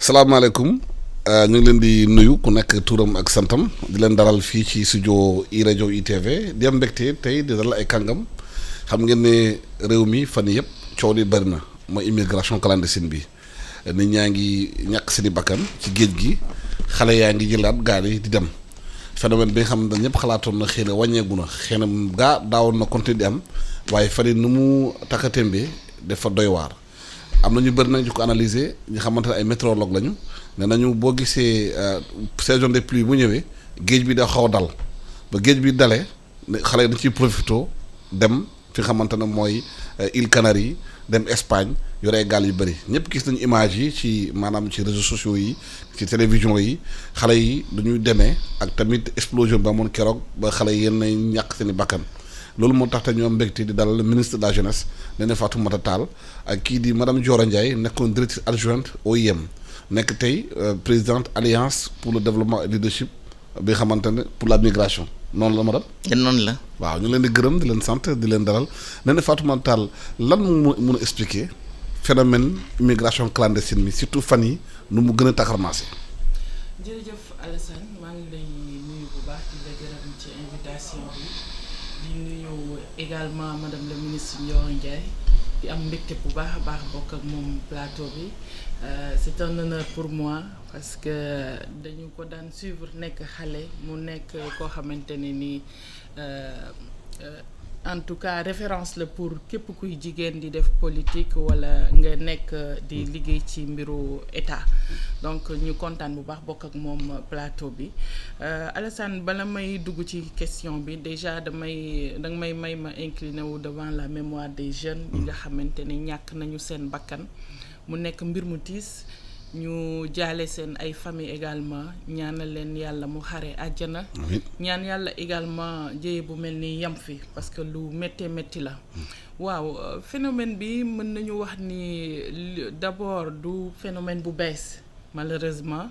salaamaaleykum ñu ngi leen di nuyu ku nekk turam ak santam di leen dalal fii ci studio i rajo ITV di am mbégte tey di dalal ay kàngam xam ngeen ne réew mi fan yëpp coow li bëri na mooy immigration clandestine bi nit ñaa ngi ñàkk seeni bakkan ci géej gi xale yaa ngi jëlaat gaal yi di dem phénomène bi nga xam ne ñëpp xalaatoon na xëy na wàññeeku na xëy na gaa daawoon na continuer di am waaye fan yii nu mu takkatémbee dafa doy waar. am na ñu bëri nañ ko analyser ñu xamante ne ay météorologue lañu ne nañu boo gisee saison des pluies bu ñëwee géej bi da xaw a dal ba géej bi dalee xale yi dañ ciy profité dem fi nga xamante ne mooy îles Canaries dem Espagne yore ay gaal yu bëri ñëpp gis nañu image yi ci maanaam ci réseaux sociaux yi ci télévision yi xale yi dañuy demee ak tamit explosion bi amoon keroog ba xale yi yenn ñàkk seen i bakkan. loolu moo tax te ñoo mbégte di dalal ministre de la jeunesse Néné Fatoumata Tall ak kii di madame Diora Ndiaye nekkoon directrice adjointe OIM nekk tey présidente alliance pour le développement et leadership bi nga xamante ne pour la migration noonu la madame. noonu la. waaw ñu leen di gërëm di leen sant di leen dalal Néné Fatoumata Tall lan mu mun a expliquer phénomène immigration clandestine mi surtout fan yi nu mu gën a taxarmaase. jërëjëf Alassane maa ngi lay nuyu bu baax di la gërëm ci invitation bi. di nuyu également madame la ministre Diora Ndiaye di am mbégte bu baax a baax bokk ak moom plateau bi c'est un honneur pour moi parce que dañu ko daan suivre nekk xale mu nekk koo xamante ne ni en tout cas référence la pour képp kuy jigéen di def politique wala nga nekk di liggéey ci mbiru état donc ñu kontaan bu baax bokk ak moom plateau bi Alassane bala may dugg ci question bi déjà danga may ma incliné wu devant la mémoire des jeunes yi nga xamante ni ñàkk nañu seen bakkan mu nekk mbir mu tiis ñu jaale seen ay famille également ñaanal leen yàlla mu xare àjjana ñaan yàlla également jéye bu mel ni yam fi parce que lu métti la waaw phénomène bi mën nañu wax ni d'abord du phénomène bu bees malheureusement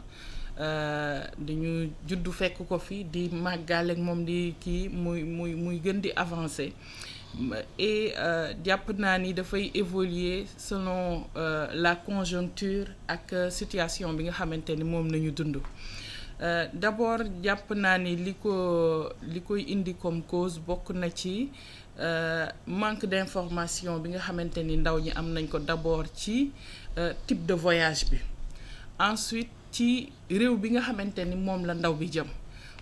dañu juddu fekk ko fi di màggaale ak moom di kii muy gën di avancer et jàpp naa ni dafay évoluer selon la conjoncture ak situation bi nga xamante ni moom nañu dund d'abord jàpp naa ni li koy indi comme cause bokk na ci manque d'information bi nga xamante ni ndaw ñi am nañ ko d'abord ci type de voyage bi ensuite ci réew bi nga xamante ni moom la ndaw bi jëm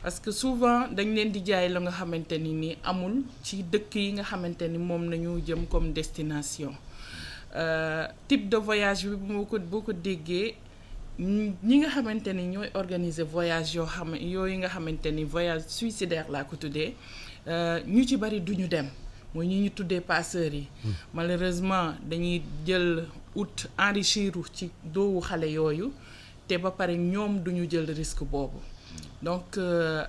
parce que souvent dañ leen di jaay la nga xamante ni amul ci dëkk yi nga xamante ni moom nañu jëm comme destination type de voyage bi boo ko déggee ñi nga xamante ni ñooy organiser voyage yooyu nga xamante ni voyage suicidaire laa ko tuddee ñu ci bari duñu dem mooy ñi ñu tuddee passeurs yi malheureusement dañuy jël enrichir ci doowu xale yooyu te ba pare ñoom duñu jël risque boobu donc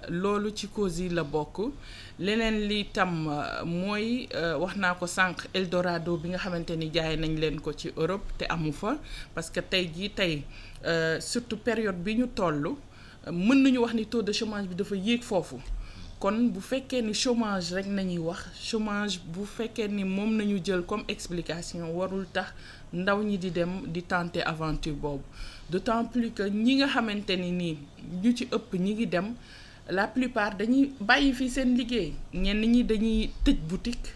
loolu ci cause yi la bokk leneen li tam mooy wax naa ko sànq Eldorado bi nga xamante ni jaay nañ leen ko ci Europe te amu fa parce que tey surtout période bi ñu toll mën nañu wax ni taux de chômage bi dafa yéeg foofu kon bu fekkee ni chômage rek nañuy wax chômage bu fekkee ni moom nañu jël comme explication warul tax ndaw ñi di dem di tenter aventure boobu d'autant plus que ñi nga xamante ni nii ñu ci ëpp ñi ngi dem la plupart dañuy bàyyi fi seen liggéey ñenn ñi dañuy tëj boutique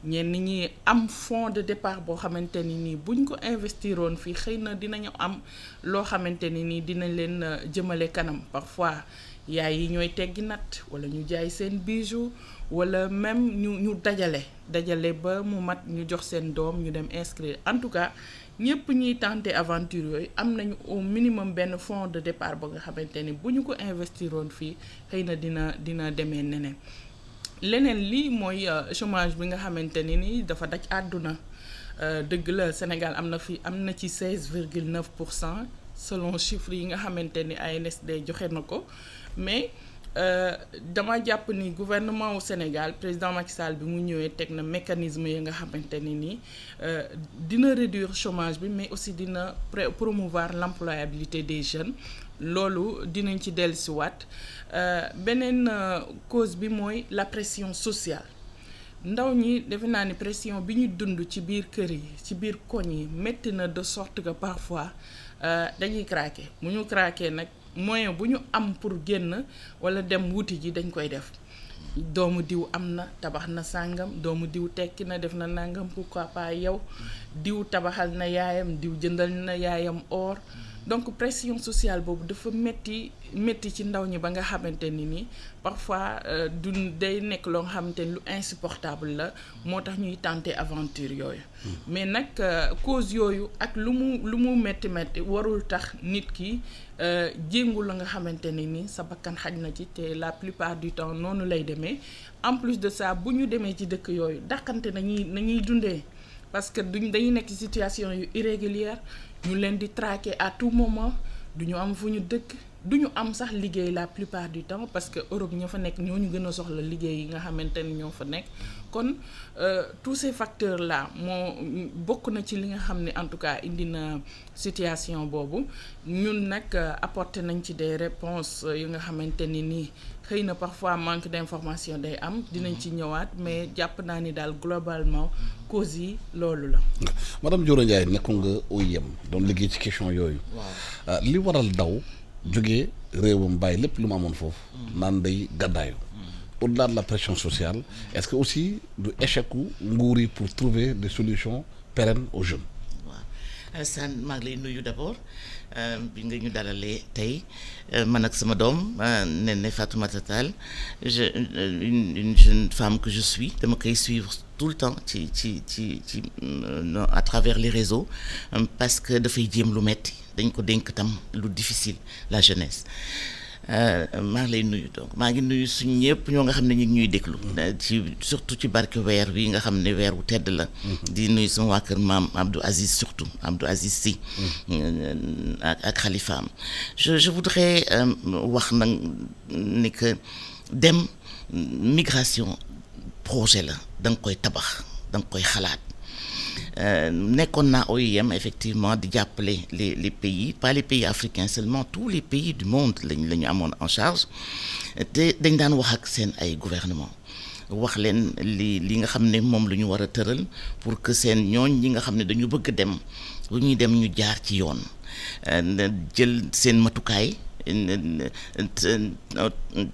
ñenn ñi am fonds de départ boo xamante ni nii buñ ko investiroon fii xëy na dinañu am loo xamante ni nii dinañ leen jëmale kanam parfois yaay yi ñooy teggi nat wala ñu jaay seen bijou wala même ñu dajale ba mu mat ñu jox seen doom ñu dem inscrire en tout cas ñëpp ñuy tenter aventure yooyu am nañu au minimum benn fonds de départ ba nga xamante ni bu ñu ko investiroon fii xëy na dina demee neneen leneen lii mooy chômage bi nga xamante ni dafa daj àdduna dëgg la Sénégal am na ci 16,9% selon chiffres yi nga xamante ni ANSD joxe na ko mais dama jàpp ni gouvernement au Sénégal président Macky Sall bi mu ñëwee teg na mécanisme yi nga xamante ni dina réduire chômage bi mais aussi dina promouvoir l'employabilité des jeunes loolu dinañ ci dellusiwaat beneen cause bi mooy la pression sociale ndaw ñi defe naa ni pression bi ñu dund ci biir kër yi ci biir koñ yi métti na de sorte que parfois dañuy craquer bu ñu craquer nag moyen bu ñu am pour génn walla dem wuti ji dañ koy def. doomu diw am na tabax na sàngam doomu diw tekki na def na nàngam pourquoi pas yow diw tabaxal na yaayam diw jëndal na yaayam or donc pression sociale boobu dafa métti ci ndaw ñi ba nga xamante ni parfois du day nekk loo nga xamante ni lu insupportable la moo tax ñuy tenter aventure yooyu mais nag cause yooyu ak lu mu métti warul tax nit ki jéngu la nga xamante ni sa bakkan xaj na ci te la plupart du temps noonu lay demee en plus de ça bu ñu demee ci dëkk yooyu dàqante nañuy dundee parce que dañuy nekk ci situation yu irrégulière ñu leen di traquer à tout moment du ñu am fu ñu dëkk du ñu am sax liggéey la plupart du temps parce que Europe ñoo fa nekk ñoo ñu gën a soxla liggéey yi nga xamante ni ñoo fa nekk kon tous ces facteurs là moo bokk na ci li nga xam ne en tout cas indi na situation boobu ñun nag apporter nañ ci des réponses yu nga xamante ni nii xëy na parfois manque d'information day am dinañ ci ñëwaat mais jàpp naa ni daal globalement cause yi loolu la. madame Dioré Ndiaye nekkoon nga OIM doon liggéey ci question yooyu. li waral daw jógee réewam bàyyi lépp lu ma amoon foofu. naan day gàddaayu. au-delà de la pression sociale est-ce que aussi du échec nguur yi pour trouver des solutions pérennes aux jeunes. Alassane maa ngi lay nuyu d'abord bi nga ñu dalalee tey man ak sama doom Néné Fatoumata Tall une jeune femme que je suis dama koy suivre tout le temps ci à travers les réseaux parce que dafay jéem lu metti dañ ko dénk tam lu difficile la jeunesse. maa ngi lay nuyu donc maa ngi nuyu suñ ñëpp ñoo nga xam ne ñu ngi ñuy déglu surtout ci barke weer bi nga xam ne weer wu tedd la di nuyu sama waa kër maam Abdou Aziz surtout Abdou Aziz Sy ak xalifaam je voudrais wax nag ni que dem migration projet la da nga koy tabax da nga koy xalaat nekkoon naa OIM effectivement di jàppale les pays pas les pays africains seulement tous les pays du monde la ñu amoon en charge te dañ daan wax ak seen ay gouvernement wax leen li nga xam ne moom la ñu war a tëral pour que seen ñooñ ñi nga xam ne dañu bëgg dem bu ñuy dem ñu jaar ci yoon jël seen matukaay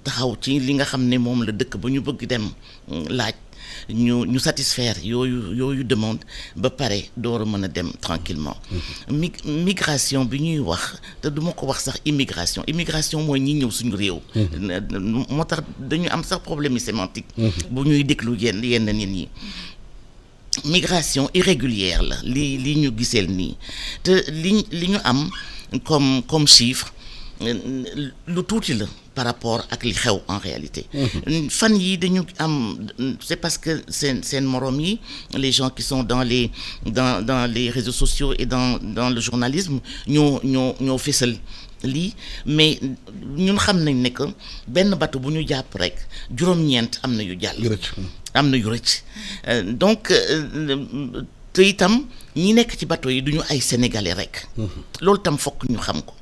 taxaw ci li nga xam ne moom la dëkk ba ñu bëgg dem laaj ñu satisfaire yooyu demande ba pare door a mën a dem tranquillement migration bi ñuy wax te du ma ko wax sax immigration mooy ñi ñëw suñu réew moo tax dañu am sax problème yi sémantique bu ñuy déglu yenn nit ñi migration irrégulière la li ñu giseel nii te li ñu am comme chiffre lu tuuti la par rapport ak li xew en réalité fan yi dañu am c'est parce que seen morom yi les gens qui sont dans les réseaux sociaux et dans le journalisme ñoo fésal lii mais ñun xam nañ ne que benn bateau bu ñu jàpp rek juróom-ñeent am na yu jàll am na yu rëcc donc te itam ñi nekk ci bateau yi duñu ay sénégalais rek loolu tam fokk ñu xam ko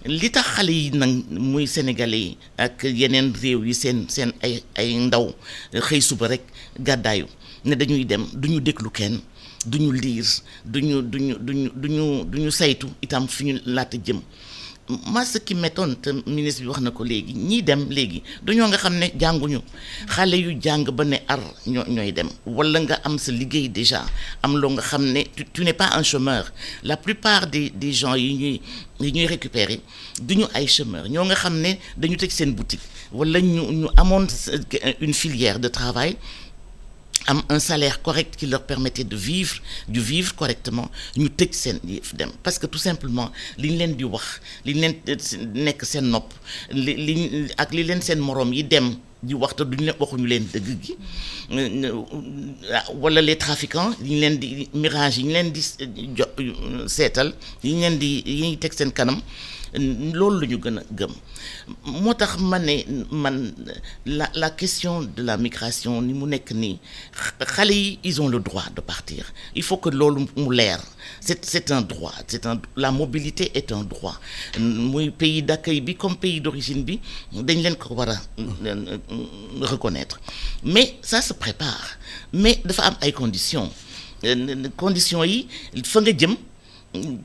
li tax xale yi nag muy sénégalais yi ak yeneen réew yi seen ay ndaw xëy suba rek gàddaayu ne dañuy dem duñu déglu kenn duñu liir duñu saytu itam fi ñu laata jëm moi ce qui m'étonne te ministre bi wax na ko léegi ñii dem léegi dañoo nga xam ne jànguñu xale yu jàng ba ne ar ñooy dem wala nga am sa liggéey déjà am loo nga xam ne tu n'es pas un chômeur la plupart des gens yi ñuy récupérer duñu ay chômeurs ñoo nga xam ne dañu tëj seen boutique wala ñu amoon une filière de travail am un salaire correct qui leur permettait de vivre correctement ñu tëj seen yëf dem parce que tout simplement li ñu leen di wax li ñu leen nekk seen nopp li leen seen moroom yi dem di wax te duñu leen waxuñu leen dëgg gi wala les trafiquants yi ñu leen di mirage yi ñu leen di seetal yi ñu leen di yi ñuy teg seen kanam loolu la ñu gën a gëm moo tax man la question de la migration ni mu nekk nii xale yi ils ont le droit de partir il faut que loolu mu leer c'est un droit la mobilité est un droit muy pays d'accueil bi comme pays d'origine bi dañ leen ko war a reconnaître mais ça se prépare mais dafa am ay conditions yi fa nga jëm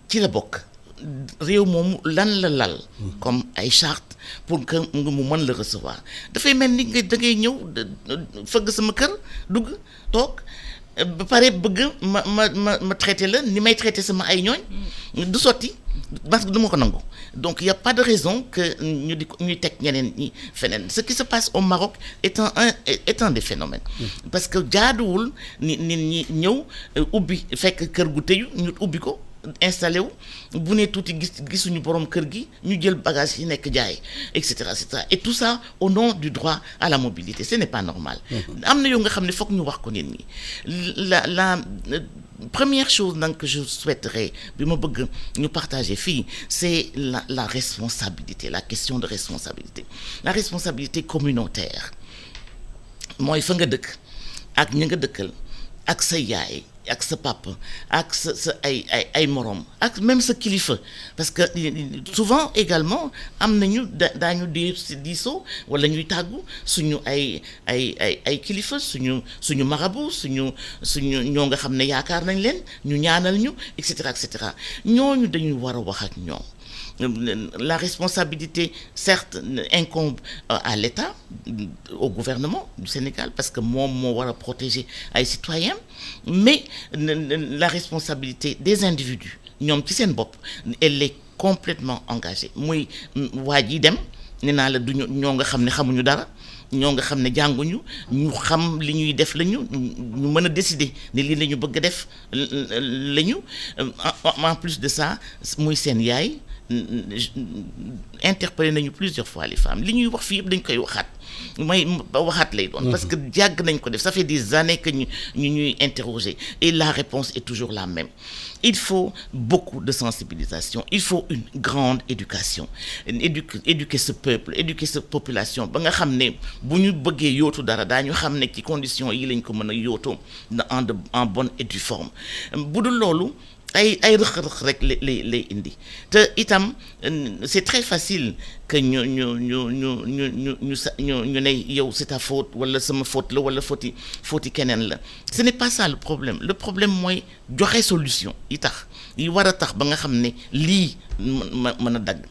ci la bokk réew moomu lan la lal comme ay charte pour que mu mën la recevoir dafay mel ni nga da ngay ñëw fëgg sama kër dugg toog ba pare bëgg ma traité la ni may traité sama ay ñooñ du sotti parce que du ma ko nangu donc il y a pas de raison que ñuy teg ñeneen ñi feneen ce qui se passe au Maroc est un des phénomènes parce que jaaduwul nit ñi ñëw ubbi fekk kër gu tëju ñu ubbi ko installé wu bu ne tuuti gisuñu borom kër gi ñu jël bagage yi nekk jaay et cetera et tout ça au nom du droit à la mobilité ce n'est pas normal am na yoo nga xam ne foog ñu wax ko nit ñi la première chose nag que je souhaiterais bi ma bëgg ñu partager fii c'est la responsabilité la question de responsabilité la responsabilité communautaire mooy fa nga dëkk ak ñi nga dëkkal ak sa yaay ak sa papa ak sa ay morom ak même sa kilifa parce que souvent également am nañu daañu diisoo wala ñuy tàggu suñu ay kilifa suñu marabu suñu ñoo nga xam ne yaakaar nañ leen ñu ñaanal ñu et cetera ñooñu dañuy war a wax ak ñoom. La responsabilité, certes, incombe à l'État, au gouvernement du Sénégal, parce que moi, on protéger les citoyens, mais la responsabilité des individus, elle est complètement engagée. Moi, waji dem, nena la duñu ñoo nga xamné xamuñu dara ñoo nga xam ne jànguñu ñu xam li ñuy def lañu ñu mën a décider ne lii la ñu bëgg a def lañu en plus de ça muy seen yaay interpellé nañu plusieurs fois les femmes li ñuy wax fii yëpp dañ koy waxaat waxaat lay doon parce que yàgg nañ ko def ça fait des années que ñu ñuy interroger et la réponse est toujours la même il faut beaucoup de sensibilisation il faut une grande éducation éduquer ce peuple éduquer cette population ba nga xam ne bu ñu bëggee yootu dara daañu xam ne ci conditions yi lañ ko mën a yootoo en bonne et due forme bu dul loolu ay rëq-rëq rek lay indi te itam c'est très facile que ñu ne yow c'est ta faute wala sama faute la wala faute keneen la ce n'est pas ça le problème mooy joxe solution yi tax yi war a tax ba nga xam ne lii mën a dagg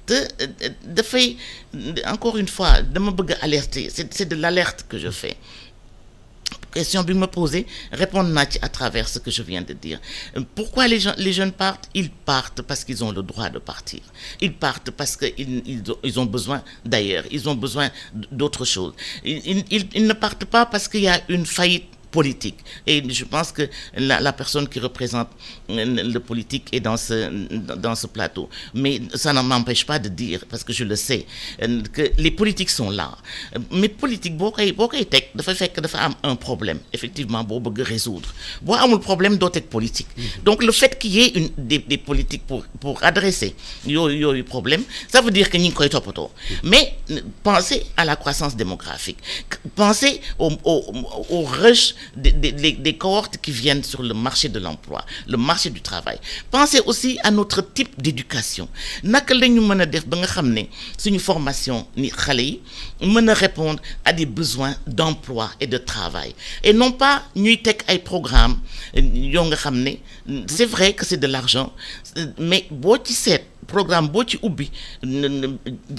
te dafay encore une fois dama bëgg a alerter c'est de l'alerte que je fais. Question que me poser, répondre à travers ce que je viens de dire. Pourquoi les jeunes partent? Ils partent parce qu'ils ont le droit de partir. Ils partent parce qu'ils ont besoin d'ailleurs, ils ont besoin d'autre chose. Ils ne partent pas parce qu'il y a une faillite politique. Et je pense que la personne qui représente le politique est dans ce plateau. Mais ça ne m'empêche pas de dire, parce que je le sais, que les politiques sont là. Mais politique, dafa fekk dafa am un problème. Effectivement, boo bëgg résoudre. Boo amul problème doo teg politique. Donc le fait qu'il y ait des politiques pour adresser yooyu problème, ça veut dire que ñi ngi koy toppatoo. Mais pensez à la croissance démographique. Pensez au rush des cohortes qui viennent sur le marché de l'emploi, le marché du travail. Pensez aussi à notre type d'éducation. Naka lañu mën a def ba nga xam ne suñu formation ni xale yi mën a répondre à des besoins d'emploi et de travail. Et non pas ñuy teg ay programmes yoo nga xam ne c'est vrai que c'est de l'argent mais boo ci seet programme boo ci ubbi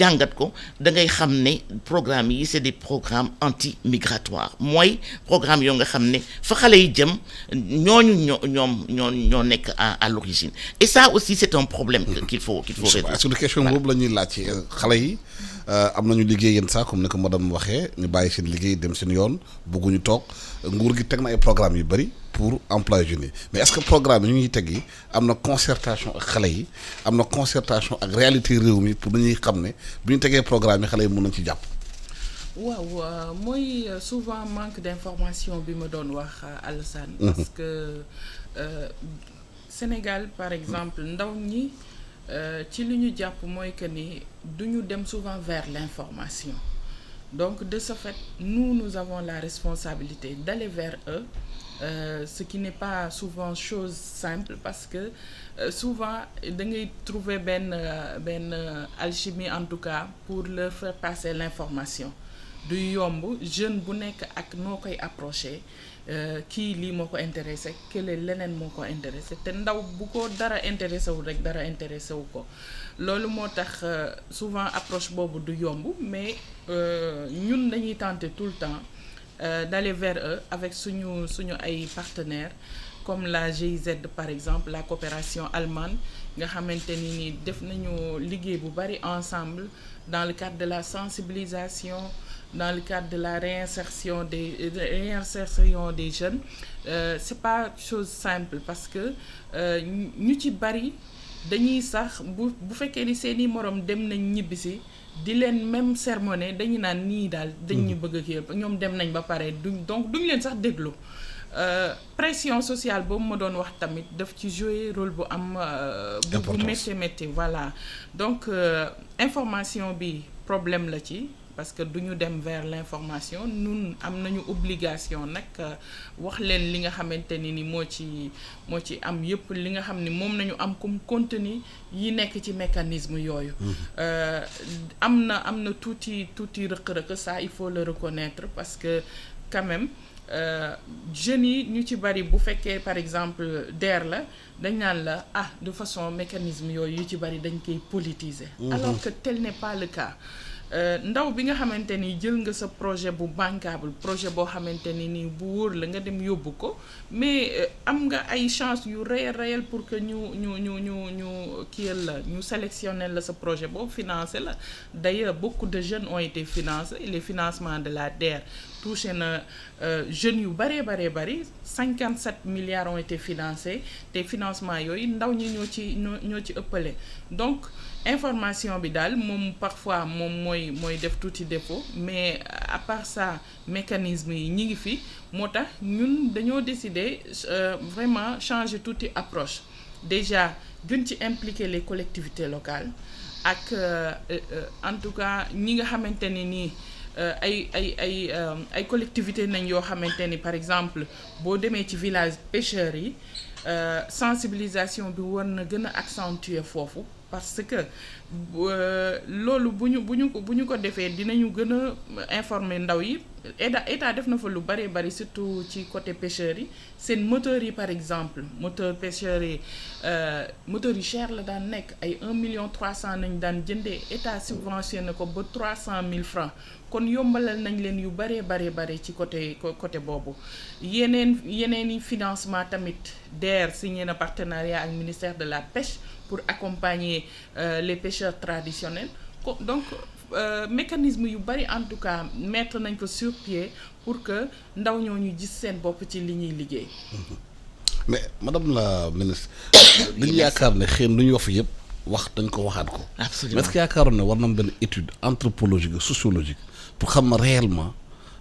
jàngat ko da ngay xam ne programme yi c'est des programmes anti-migratoires mooy programme yoo nga xam ne fa xale yi jëm ñoo nekk à l'origine et ça aussi c'est un problème qu'il faut résoudre. sur question boobu la ñuy laaj ci xale yi am nañu liggéey yenn saa comme ni ko madame waxee ñu bàyyi seen liggéey dem seen yoon bëgguñu toog nguur gi teg na ay programmes yu bari pour employer jeunes yi mais est-ce que programme yi ñu ngi teg yi am na concertation ak xale yi am na concertation ak réalité réew mi pour dañuy xam ne bu ñu tegee programme yi xale yi mën nañ ci jàpp. waaw mooy souvent manque d'information bi ma doon wax Alassane. parce que Sénégal par exemple ndaw ñi ci li ñu jàpp mooy que ni duñu dem souvent vers l'information donc de ce fait nous avons la responsabilité d'aller vers eux. Ce qui n'est pas souvent chose simple parce que souvent da ngay trouver benn alchimie en tout cas pour leur faire passer l'information du yomb jeune bu nekk ak noo koy approché kii lii moo ko intéressé kële leneen moo ko intéressé te ndaw bu ko dara intéressé wul rek dara intéressé wu ko loolu moo tax souvent approche boobu du yomb mais ñun dañuy tenter tout le temps d'aller vers eux avec suñu ay partenaires comme la GIZ par exemple, la coopération allemande nga xamante ni def nañu liggéey bu bari ensemble dans le cadre de la sensibilisation, dans le cadre de la réinsertion des jeunes. C'est pas chose simple parce que ñu ci bari dañuy sax bu fekkee ni seeni morom dem nañ ñibbisi di leen même sermonné dañu naan nii daal dañ ñu bëgg a kii ñoom dem nañ ba pare donc duñ leen sax déglu. Pression sociale boobu ma doon wax tamit daf ci jouer rôle bu am bu métti voilà donc information bi problème la ci parce que duñu dem vers l'information ñun am nañu obligation nag wax leen li nga xamante ni moo ci am yëpp li nga xam ni moom nañu am comme contenu yi nekk ci mécanisme yooyu am na tuuti rëq-rëq ça il faut le reconnaître parce que quand même jeunes yi ñu ci bari bu fekkee par exemple DER la dañ naan la de façon mécanisme yooyu yu ci bari dañ koy politiser alors que tel n'est pas le cas ndaw bi nga xamante ni jël nga sa projet bu bancable projet boo xamante ni bu wóor la nga dem yóbbu ko mais am nga ay chance yu réel pour que ñu kiyal la ñu sélectionner la sa projet boobu financé la d'ailleurs beaucoup de jeunes ont été financés les financements de la DER touché na jeunes yu bari 57 milliards ont été financés te financement yooyu ndaw ñi ñoo ci ëppale donc information bi daal moom parfois moom mooy def tuuti défaut mais à part ça mécanisme yi ñi ngi fi moo tax ñun dañoo décider vraiment changer tuuti approche déjà gën ci impliquer les collectivités locales ak en tout cas ñi nga xamante ni nii ay collectivités nañ yoo xamante ni par exemple boo demee ci village pêcheurs yi sensibilisation bi war na gën a accentuer foofu parce que loolu bu ñu ko defee dinañu gën a informer ndaw yi état def na fa lu bari surtout ci côté pêcheurs yi seen moteurs yi par exemple moteur pêcheurs yi moteurs yi cher la daan nekk ay 1,3 million nañ daan jëndee état subventionné ko ba 300,000 francs kon yombalal nañ leen yu bari ci côté boobu yeneen financement tamit DER signé na partenariat ak ministère de la pêche pour accompagner les pêcheurs traditionnels donc mécanisme yu bari en tout cas mettre nañ ko sur pied pour que ndaw ñooñu gis seen bopp ci li ñuy liggéey. mais madame la ministre li ñu yaakaar ne xëy na lu ñu wax fi yëpp wax dañ ko waxaat ko. absolument mais est-ce que yaakaaroon ne war na am benn étude anthropologique et sociologique pour xam réellement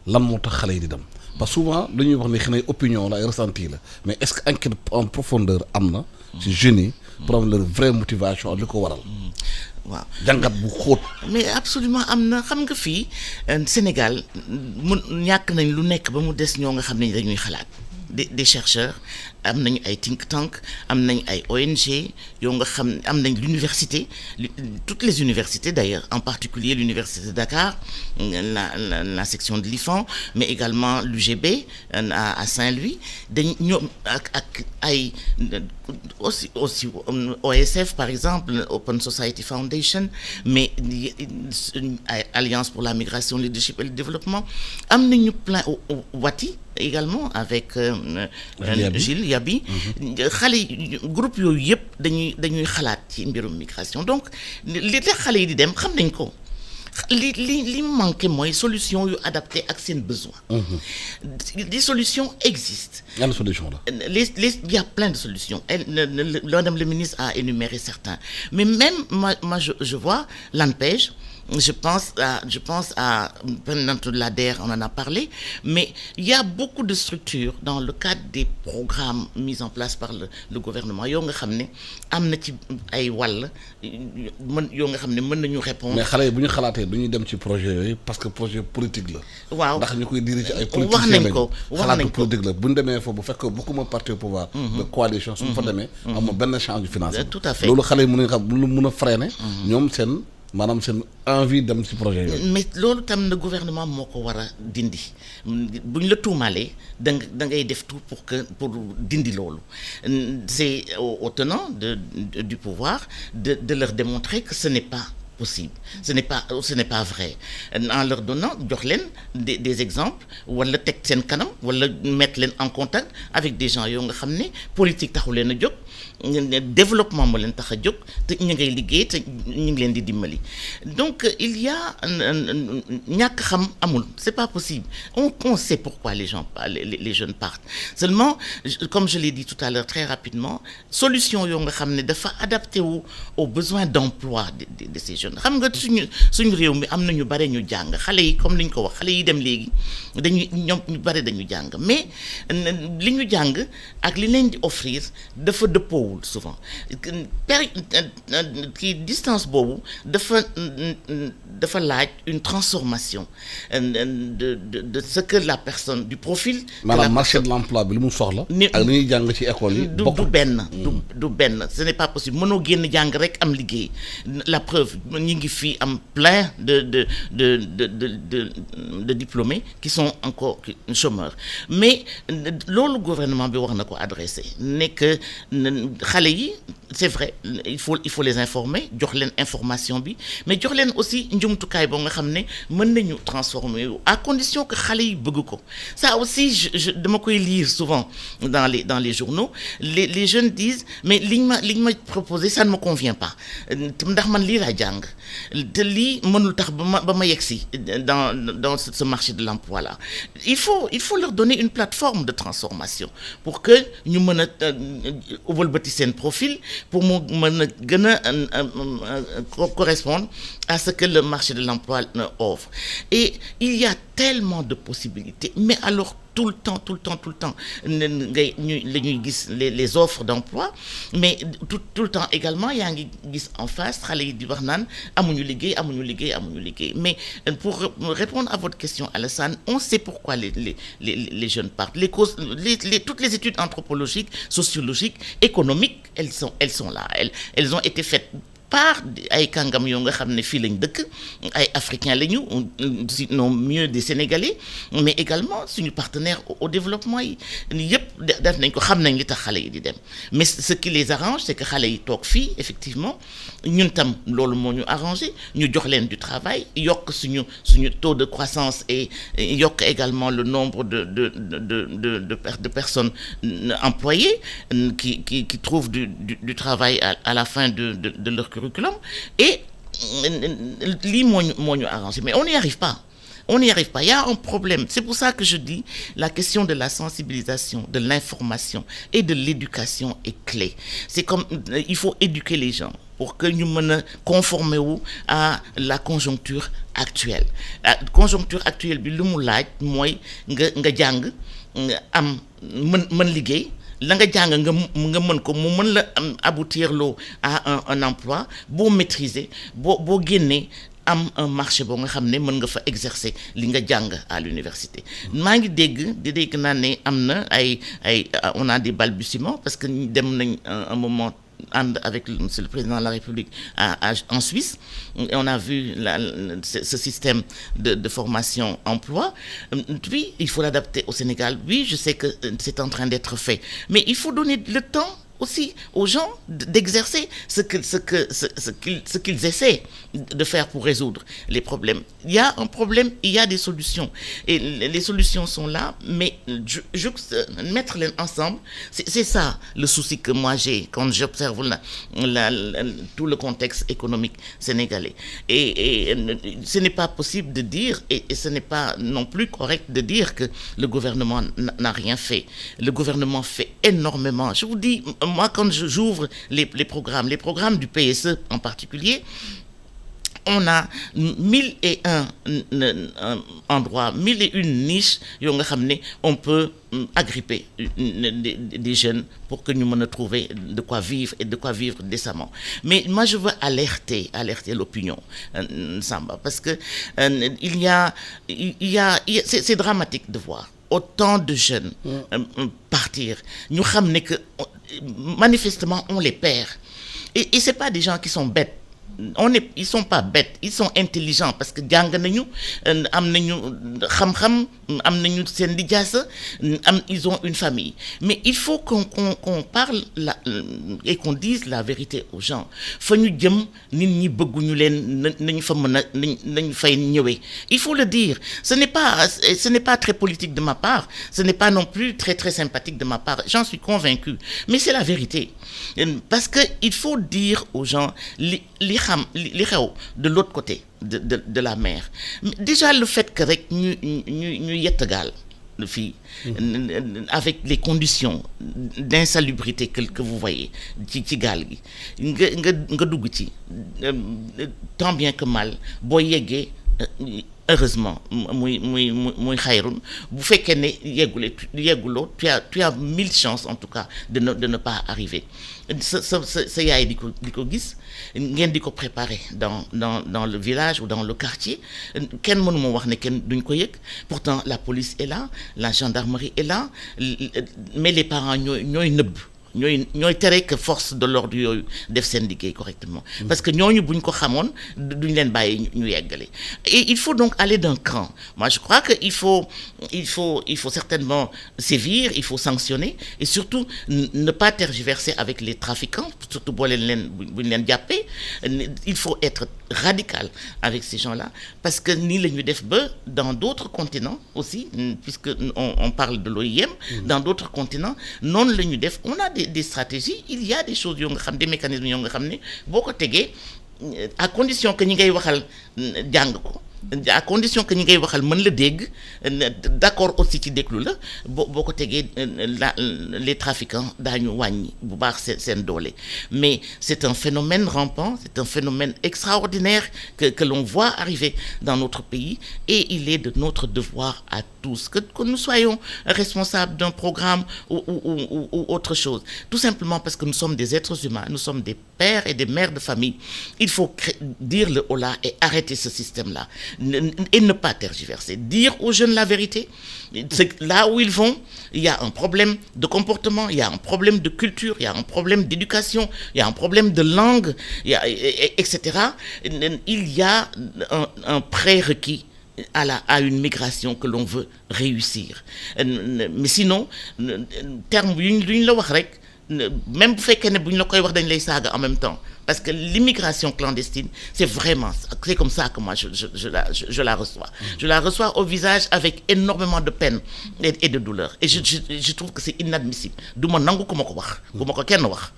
lan moo tax xale yi di dem parce que souvent dañuy wax ne xëy na opinion la ay ressenti la mais est-ce que enquête en profondeur am na. ci jeunes yi pour am leur vraie motivation ak li ko waral. waaw jàngat bu xóot. mais absolument am na xam nga fii Sénégal ñàkk nañ lu nekk ba mu des ñoo nga xam ne dañuy xalaat des chercheurs am nañu ay think tank am nañ ay ONG yoo nga xam am nañ l'université toutes les universités d'ailleurs en particulier l'université de Dakar la section de l'IFAN mais également l'UGB à Saint-Louis dañ ñoom ak ay aussi OSF par exemple Open Society Foundation mais Alliance pour la migration, leadership et le développement am nañu plein Wati également avec Gilles Yabi xale yi groupe yooyu yëpp dañuy xalaat ci mbirum migration donc li tax xale yi di dem xam nañ ko li manqué mooy solution yu adapté ak seen besoin. Des solutions existent. Quelle solution là? Il y a plein de solutions. Madame le ministre a énuméré certains. Mais même moi je vois l'ANPEJ. Je pense à la DER, on en a parlé, mais il y a beaucoup de structures dans le cadre des programmes mis en place par le gouvernement yoo nga xam ne am na ci ay wàll yoo nga xam ne mën nañu répondre. mais xale yi bu ñu xalaatee du ñu dem ci projet yooyu parce que projet politique la. waaw ndax ñu koy diriger ay politiciens lañu. xalaatu politique la bu ñu demee foofu bu fekkee bokkuma parti au pouvoir. de coalition su ñu fa demee. amul benn chance de financer. tout à fait loolu xale yi mën nañu xam lu mun a freiner. ñoom seen maanaam seen envie dem ci projet yooyu. mais loolu tam na gouvernement moo ko war a dindi bu ñu la tuumaalee da ngay def tout pour dindi loolu c'est au tenant du pouvoir de leur démontrer que ce n'est pas possible, ce n'est pas vrai, en leur donnant jox leen des exemples wala teg seen kanam wala mettre leen en contact avec des gens yoo nga xam ne politique taxu leen a jóg développement moo leen tax a jóg te ñu ngay liggéey te ñu ngi leen di dimbali. Donc il y a ñàkk xam amul, c'est pas possible, on sait pourquoi les jeunes partent. Seulement, comme je l'ai dit tout à l'heure très rapidement, solution yoo nga xam ne dafa adapté aux besoins d'emploi de ces jeunes. Xam nga suñu réew mi am na ñu bare ñu jàng xale yi comme li ñu ko wax xale yi dem léegi ñoom ñu bare dañu jàng mais li ñu jàng ak li leen di offrir dafa dëppoowul souvent distance boobu dafa laaj une transformation de ce que la personne du profil. maanaam marché de l'emploi bi lu mu soxla. ak li ñuy jàng ci école yi. du benn ce n'est pas possible mënoo génn jàng rek am liggéey la preuve. ñi ngi fii am plein de diplômés qui sont encore chômeurs mais loolu gouvernement bi wax na ko adressé ne que xale yi c'est vrai il faut les informer jox leen information bi mais jox leen aussi njumtukaay boo nga xam ne mën nañu transformer à condition que xale yi bëgg ko ça aussi je dama koy lire souvent dans les journaux les jeunes disent mais liñ ma proposé ça ne me convient pas ndax man lii laa jàng te lii mënul tax ba ma yegsi dans ce marché de l'emploi là il faut leur donner une plateforme de transformation pour que ñu mën a wëlbati seen profil pour mu mën a gën a correspondre à ce que le marché de l'emploi offre et il y a tellement de possibilités mais alors tout le temps ngay la ñuy gis les offres d'emploi mais tout le temps également yaa ngi gis en face xale yi di wax naan amuñu liggéey mais pour répondre à votre question Alassane on sait pourquoi les jeunes partent les causes toutes les études anthropologiques sociologiques économiques elles sont là elles ont été faites par ay kàngam yoo nga xam ne fii lañ dëkk ay africains lañu sinon mieux des Sénégalais mais également suñu partenaires au développement yi yëpp def nañ ko xam nañ li tax xale yi di dem mais ce qui les arrange c'est que xale yi toog fii effectivement ñun tam loolu moo ñu arrangé ñu jox leen du travail yokk suñu taux de croissance et yokk également le nombre de personnes employées qui trouvent du travail à la fin de leur curriculum et lii moo ñu arrangé mais on n'y arrive pas il y a un problème c'est pour ça que je dis la question de la sensibilisation de l'information et de l'éducation est clé c'est comme il faut éduquer les gens pour que ñu mën a conformer wu à la conjoncture actuelle bi lu mu laaj mooy nga jàng nga am mën liggéey la nga jàng nga mën ko mu mën la aboutir loo à un emploi boo maîtriser boo génnee am un marché boo nga xam ne mën nga fa exercer li nga jàng à l'université maa ngi dégg naa ne am na ay on a des balbutiements parce que dem nañ un moment ànd avec monsieur le président de la République en Suisse et on a vu ce système de formation emploi puis il faut l'adapter au Sénégal oui je sais que c'est en train d'être fait mais il faut donner le temps aussi aux gens d'exercer ce qu'ils essaient de faire pour résoudre les problèmes. Il y a un problème, il y a des solutions et les solutions sont là mais mettre les ensemble c'est ça le souci que moi j'ai quand j'observe tout le contexte économique sénégalais et ce n'est pas possible de dire et ce n'est pas non plus correct de dire que le gouvernement n'a rien fait. Le gouvernement fait énormément. Je vous dis moi quand j'ouvre les programmes du PSE en particulier on a 1001 endroits 1001 niches yoo nga xam ne on peut agripper des jeunes pour que ñu mën a trouver de quoi vivre et de quoi vivre décemment mais moi je veux alerter l'opinion Samba parce que il y a c'est dramatique de voir autant de jeunes partir ñu xam ne que manifestement on les perd et c'est pas des gens qui sont bêtes ils sont pas bêtes, ils sont intelligents parce que jàng nañu am nañu xam-xam am nañu seen lijaasa ils ont une famille, mais il faut qu'on parle et qu'on dise la vérité aux gens. Fa ñu jëm nit ñi bëgguñu leen nañu fa mën a nañu fay ñëwee. Il faut le dire. Ce n'est pas très politique de ma part, ce n'est pas non plus très très sympathique de ma part, j'en suis convaincu, mais c'est la vérité. Parce que il faut dire aux gens li xew de l'autre côté de la mer. Déjà le fait que rek ñu yett gaal fii avec les conditions d'insalubrité que vous voyez ci gaal gi nga dugg ci tant bien que mal boo yeggee heureusement muy xayrun bu fekkee ne yegguloo tu as 1000 chances en tout cas de ne pas arriver. sa yaay di ko gis ngeen di ko préparer dans le village ou dans le quartier kenn mënu ma wax ne kenn duñ ko yëg. Pourtant la police est là, la gendarmerie est là, mais les parents ñooy nëbb ñooy tere que force de l'ordre yooyu def seen liggéey correctement, parce que ñooñu buñ ko xamoon duñ leen bàyyi ñu yeggale. Et il faut donc aller d'un cran. Moi je crois que il faut certainement sévir, il faut sanctionner et surtout ne pas tergiverser avec les trafiquants, surtout buñ leen jàppee. Il faut être radical avec ces gens-là, parce que nii la ñu def ba dans d'autres continents aussi, puisque on parle de l'OIM, dans d'autres continents noonu la ñu def. On a des stratégies, il y a des choses yoo nga xam, des mécanismes yoo nga xam ne boo ko tegee à condition que ñi ngay waxal jàng ko, à condition que ñi ngay waxal mën la dégg, d'accord aussi ci déglu la boo ko tegee les trafiquants daañu wàññi bu baax seen doole. Mais c'est un phénomène rampant, c'est un phénomène extraordinaire que l'on voit arriver dans notre pays, et il est de notre devoir à tous que nous soyons responsables d'un programme ou autre chose, tout simplement parce que nous sommes des êtres humains, nous sommes des pères et des mères de famille. Il faut dire le holà et arrêter ce système-là. Et ne pas tergiverser, dire aux jeunes la vérité. C'est là où ils vont, il y a un problème de comportement, il y a un problème de culture, il y a un problème d'éducation, il y a un problème de langue, etc. Il y a un prérequis à une migration que l'on veut réussir. Mais sinon, terme yu ñu la wax rek, même bu fekkee ne bu ñu la koy wax dañ lay saaga en même temps, parce que l'immigration clandestine, c'est comme ça que moi je la reçois. Je la reçois au visage avec énormément de peine et de douleur, et je trouve que c'est inadmissible. Du ma nangu ku ma ko wax, ku ma ko kenn wax.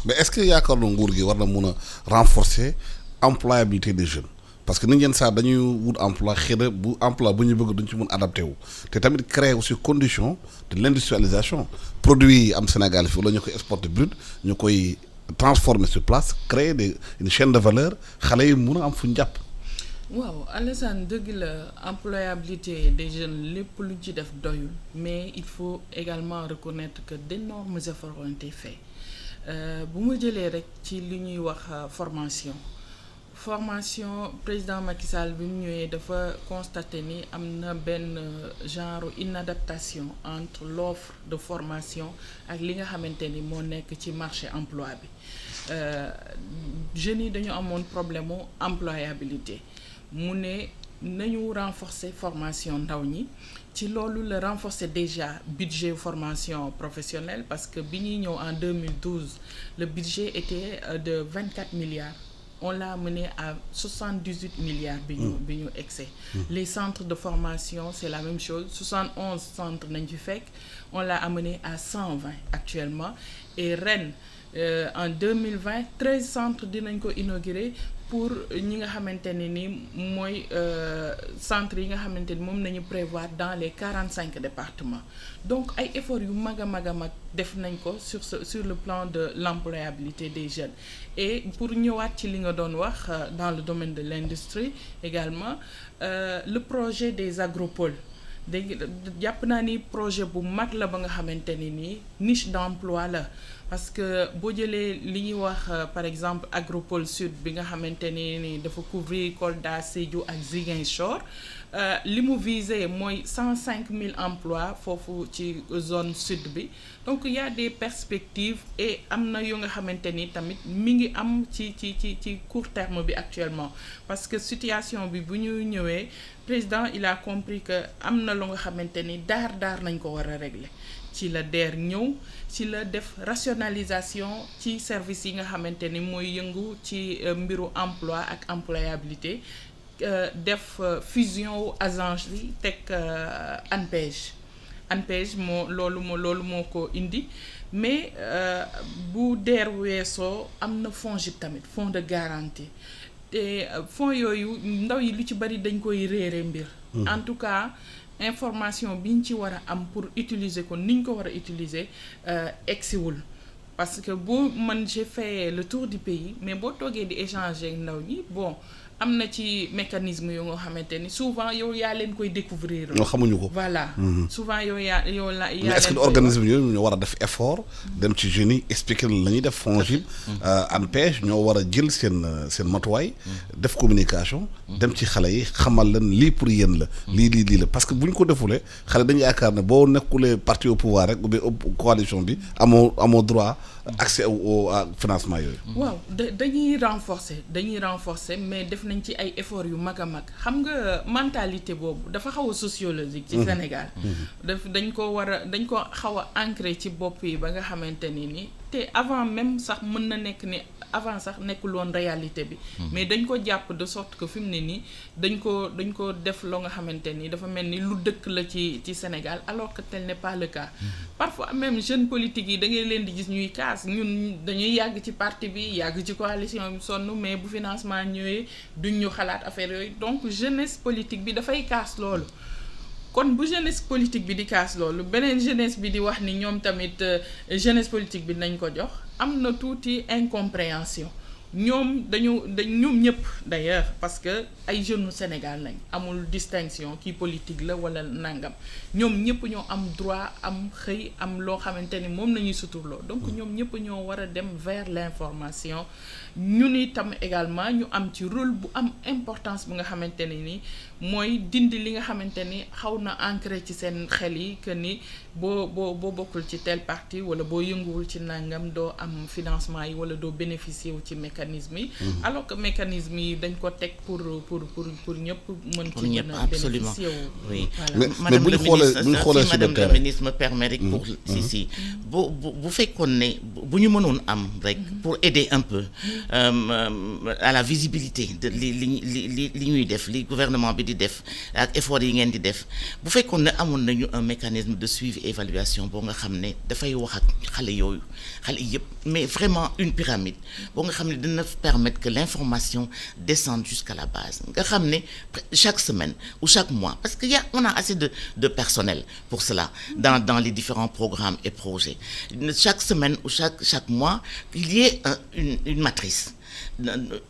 Mais est-ce que yaakaar na nguur gi war na mun a renforcer employabilité des jeunes? Parce que nit ñeen saa dañuy wut emploi, xëy na bu emploi bu ñu bëgg duñ ci mun adapté wu te tamit créer aussi condition de l'industrialisation. Produit yi am Sénégal fii la ñu koy exporter brut, ñu koy transformer sur place, créer une chaîne de valeur, xale yi mun a am fu ñu jàpp. waaw Alassane, dëgg la employabilité des jeunes lépp lu ci def doyul, mais il faut également reconnaître que d'énormes efforts ont été faits. Bu ma jëlee rek ci li ñuy wax formation, président Macky Sall bi mu ñëwee dafa constater ni am na benn genre inadaptation entre l'offre de formation ak li nga xamante ni moo nekk ci marché emploi bi. Jeunes yi dañu amoon problème mu employabilité, mu ne nañu renforcer formation ndaw ñi. Ci loolu la renforcer déjà budget formation professionnelle, parce que bi ñuy ñëw en 2012 le budget était de 24 milliards. On l'a mené à 78 milliards bi ñu excès. Les centres de formation, c'est la même chose, 71 centres nañ ci fekk, on l'a amené à 120 actuellement, et ren en 2020 13 centres dinañ ko inaugurer pour ñi nga xamante ne ni mooy centres yi nga xamante ni moom nañu prévoir dans les 45 départements. Donc ay efforts yu mag a mag def nañ ko sur le plan de l'employabilité des jeunes. Et pour ñëwaat ci li nga doon wax dans le domaine de l'industrie également, le projet des agropoles, jàpp naa ni projet bu mag la ba nga xamante ni nii niche d'emploi la, parce que boo jëlee li ñuy wax par exemple agropole sud bi nga xamante ni dafa couvrir Kolda, Sédhiou ak Ziguinchor, li mu visé mooy 105 000 emplois foofu ci zone sud bi donc il y a des perspectives et am na yu nga xamante ni tamit mi ngi am ci court terme bi actuellement parce que situation bi bu ñu ñëwee président il a compris que am na lu nga xamante ni daar nañ ko war a régler ci la DER ñëw ci la def rationalisation ci service yi nga xamante ni mooy yëngu ci mbiru emploi ak employabilité def fusion wu agence yi teg ANPEJ loolu moo ko indi mais bu DER weesoo am na FONGIP tamit fonds de garantie te fonds yooyu ndaw yi lu ci bari dañ koy réere mbir en tout cas information bi ñu ci war a am pour utiliser ko ni ñu ko war a utiliser egsiwul parce que j'ai fait le tour du pays mais boo toogee di échanger ak ndaw ñi bon am na ci mécanisme yoo nga xamante ni souvent yow yaa leen koy découvrir. ñoo xamuñu ko. voilà souvent yow yaa leen mais est-ce que organisme yooyu ñoo war a def effort. dem ci jeunes yi expliquer la ñuy def FONGIP. ANPEJ ñoo war a jël seen matuwaay. def communication. dem ci xale yi xamal leen lii pour yéen la. lii la parce que bu ñu ko defulee xale dañu yaakaar ne boo nekkulee parti au pouvoir rek ou bien coalition bi amoo droit accès au financement yooyu. waaw dañuy renforcer mais def nañ ci ay efforts yu mag a mag xam nga mentalité boobu dafa xaw a sociologique ci Sénégal dañ ko xaw a ancré ci bopp yi ba nga xamante ni te avant même sax mën na nekk ni avant sax nekkul woon réalité bi mais dañ ko jàpp de sorte que fi mu ne nii dañ ko def loo nga xamante ni dafa mel ni lu dëkk la ci Sénégal alors que tel n'est pas le cas parfois même jeunes politiques yi da ngay leen di gis ñuy kaas ñun dañuy yàgg ci parti bi yàgg ci coalition bi sonn mais bu financement ñëwee duñ ñu xalaat affaire yooyu donc jeunesse politique bi dafay kaas loolu kon bu jeunesse politique bi di kaas loolu beneen jeunesse bi di wax ni ñoom tamit jeunesse politique bi nañ ko jox am na tuuti incompréhension ñoom ñoom ñëpp d'ailleurs parce que ay jeunes Sénégal lañ amul distinction kii politique la wala nangam ñoom ñëpp ñoo am droit am xëy am loo xamante ni moom nañuy suturloo donc ñoom ñëpp ñoo war a dem vers l'information ñun itam également ñu am ci rôle bu am importance bi nga xamante ni mooy dindi li nga xamante ni xaw na ancré ci seen xel yi que ni boo bokkul ci tel parti wala boo yënguwul ci nangam doo am financement yi wala doo bénéficier wu ci mécanisme yi alors que mécanisme yi dañ ko teg pour ñëpp mën ci mën a bénéficier wu oui mais bu ñu xoolee sur le madame terrain la ministre me permet rek pour si bu fekkoon ne bu ñu mënoon am rek pour aider un peu à la visibilité de li ñuy def li gouvernement bi di def ak effort yi ngeen di def bu fekkoon ne amoon nañu un mécanisme de suivi et évaluation boo nga xam ne dafay wax ak xale yëpp mais vraiment une pyramide boo nga xam ne dina permettre que l'information descende jusqu'à la base nga xam ne chaque semaine ou chaque mois parce que on a assez de personnel pour cela dans les différents programmes et projets chaque semaine ou chaque mois il y ait une matrice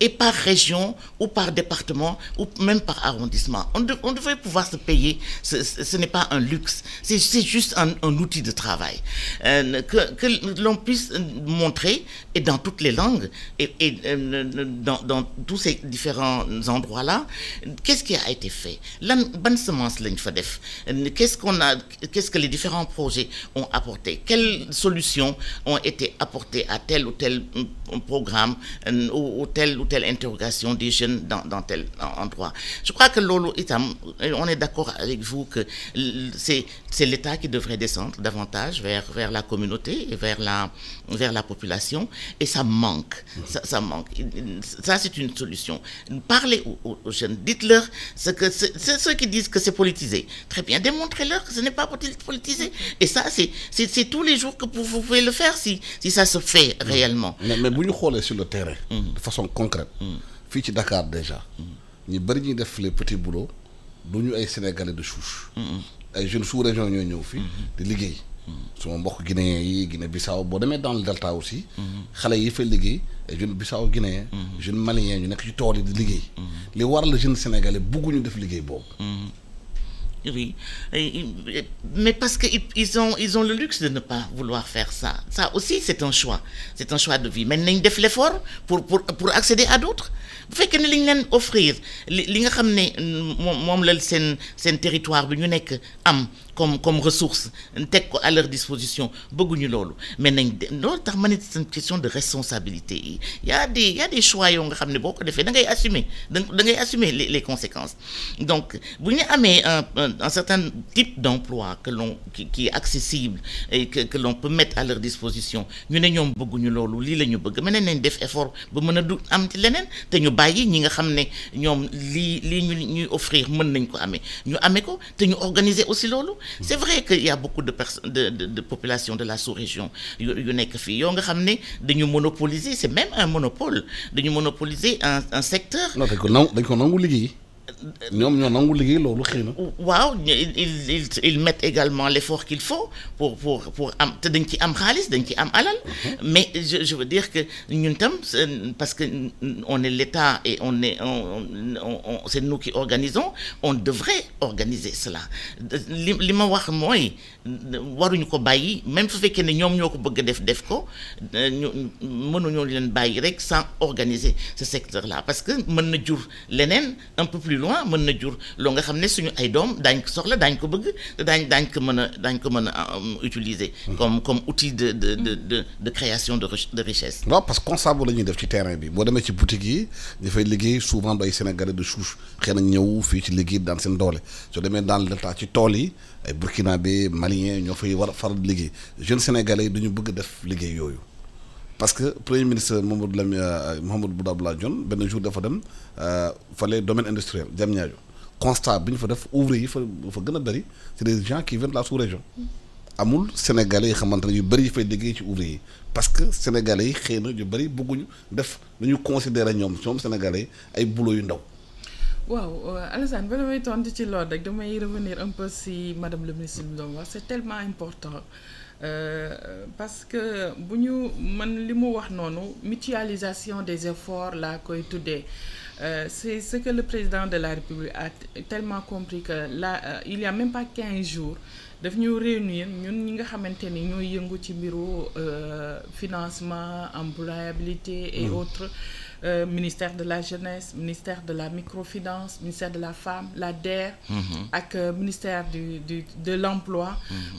et par région ou par département ou même par arrondissement. On devrait pouvoir se payer, ce n'est pas un luxe, c'est juste un outil de travail que l'on puisse montrer et dans toutes les langues et dans tous ces différents endroits-là, qu'est-ce qui a été fait? Bonne semence lañ fa def. Qu'est-ce que les différents projets ont apporté? Quelles solutions ont été apportées à tel ou tel programme ou telle interrogation des jeunes dans tel endroit. Je crois que loolu itam on est d'accord avec vous que c'est l'État qui devrait descendre davantage vers la communauté et vers la population et ça manque. Ça manque. Ça c'est une solution. Parlez aux jeunes, dites-leur c'est ceux qui disent que c'est politisé. Très bien, démontrez-leur que ce n'est pas politisé. Et ça c'est tous les jours que vous pouvez le faire si ça se fait réellement. Mais bu ñu xoolee sur le terrain. De façon concrète. fii ci Dakar déjà. ñu bari ñuy def les petits boulots du ñu ay sénégalais de souche. ay jeunes sous-région ñooy ñëw fii. di liggéey. suma mbokk guinéen yi Guinée-Bissau boo demee dans le delta aussi. xale yi fay liggéey ay jeunes Bissau guinéen. jeunes maliens ñu nekk ci tool yi di liggéey. li waral jeune sénégalais bugguñu def liggéey boobu. oui. Mais parce que ils ont le luxe de ne pas vouloir faire ça. Ça aussi, c'est un choix. C'est un choix de vie. Mais nañ def l'effort pour accéder à d'autres. bu fekkee ne li ñu leen offrir li nga xam ne moom la seen territoire bi ñu nekk am comme ressource teg ko à leur disposition bëgguñu loolu mais nañ loolu tax ma ne c'est une question de responsabilité. Il y a des choix yoo nga xam ne boo ko defee da ngay assumer les conséquences. Donc bu ñu amee un certain type d'emploi qui est accessible et que l'on peut mettre à leur disposition ñu ne ñoom bëgguñu loolu lii la ñu bëgg mën nañ def effort ba mën a am ci leneen te ñu bàyyi ñi nga xam ne ñoom lii ñuy offrir mën nañ ko amee ñu amee ko te ñu organiser aussi loolu. C'est vrai qu'il y a beaucoup de personnes de population de la sous-région yu nekk fii yoo nga xam ne dañu monopoliser, c'est même un monopole, dañu monopoliser un secteur. non dañ ko nangu liggéey. ñoom ñoo nangu liggéey loolu xëy na. waaw ils mettent également l'effort qu'il faut pour am te dañ ci am xaalis dañ ci am alal. Mais je veux dire que ñun tam parce que on est l'État et c'est nous qui organisons, on devrait organiser cela li ma wax mooy waruñu ko bàyyi même su fekkee ne ñoom ñoo ko bëgg def ko mënuñoo leen bàyyi rek sans organiser ce secteur là parce que mën na jur leneen un peu plus loin mën na jur loo nga xam ne suñu ay doom daañ ko soxla daañ ko bëgg te daañ ko mën a utiliser comme outil de création de richesse. waaw parce que constat bu la ñuy def ci terrain bi boo demee ci boutique yi dafay liggéey souvent ay Sénégalais de souche xëy na ñëw fii ci liggéey daan seen doole soo demee dans l'état ci tool yi ay burkinabé malien ñoo fay war a faral liggéey jeunes Sénégalais yi dañu bëgg def liggéey yooyu. parce que premier ministre Mahammed Boun Abdallah Dionne benn jour dafa dem fale domaine industriel Diamniadio constat bi ñu fa def ouvrier yi fa gën a bëri c'est des gens qui viennent de la sous-région amul sénégalais yi xamante ne yu bëri yi fay liggéey ci ouvrier yi parce que sénégalais yi xëy na yu bëri bëgguñu def dañu considérer ñoom sénégalais yi ay boulot yu ndaw. waaw Alassane ba damay tontu ci loolu rek damay revenir un peu si madame le ministre bi doon wax c'est tellement important. Parce que bu ñu man li mu wax noonu mutualisation des efforts laa koy tuddee c'est ce que le président de la République a tellement compris que là il y a même pas 15 jours daf ñu réunir ñun ñi nga xamante ni ñooy yëngu ci mbiru financement employabilité et autres ministère de la jeunesse, ministère de la microfinance, ministère de la femme, la DER ak ministère de l'emploi